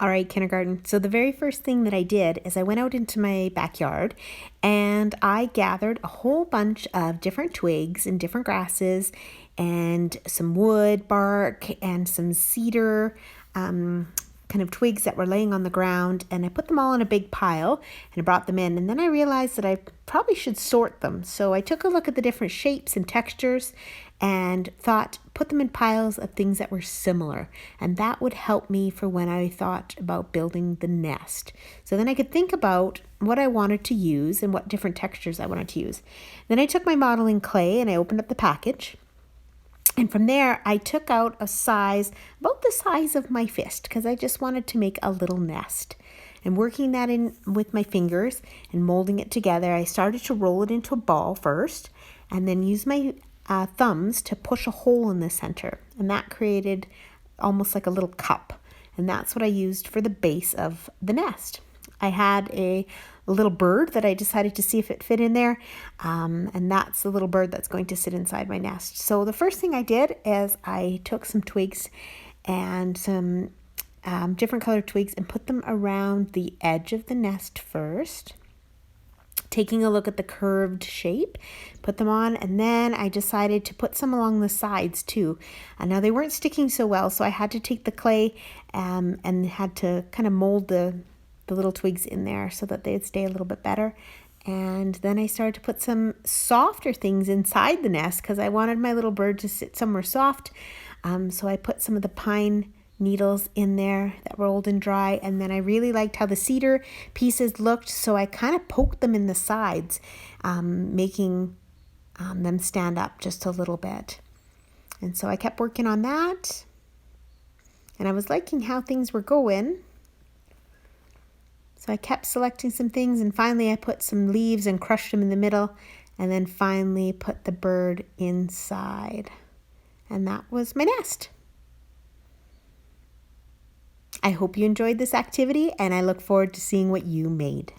All right, kindergarten. So the very first thing that I did is I went out into my backyard and I gathered a whole bunch of different twigs and different grasses and some wood, bark, and some cedar kind of twigs that were laying on the ground, and I put them all in a big pile and I brought them in. And then I realized that I probably should sort them. So I took a look at the different shapes and textures and thought, put them in piles of things that were similar. And that would help me for when I thought about building the nest. So then I could think about what I wanted to use and what different textures I wanted to use. Then I took my modeling clay and I opened up the package. And from there, I took out a size, about the size of my fist, because I just wanted to make a little nest. And working that in with my fingers and molding it together, I started to roll it into a ball first, and then use my thumbs to push a hole in the center. And that created almost like a little cup. And that's what I used for the base of the nest. I had a little bird that I decided to see if it fit in there. And that's the little bird that's going to sit inside my nest. So the first thing I did is I took some twigs and some different colored twigs and put them around the edge of the nest first. Taking a look at the curved shape, put them on, and then I decided to put some along the sides too. Now they weren't sticking so well, so I had to take the clay and had to kind of mold the little twigs in there so that they'd stay a little bit better. And then I started to put some softer things inside the nest because I wanted my little bird to sit somewhere soft. So I put some of the pine needles in there that were old and dry, and then I really liked how the cedar pieces looked, so I kind of poked them in the sides, making them stand up just a little bit. And so I kept working on that, and I was liking how things were going. So I kept selecting some things, and finally I put some leaves and crushed them in the middle, and then finally put the bird inside. And that was my nest. I hope you enjoyed this activity, and I look forward to seeing what you made.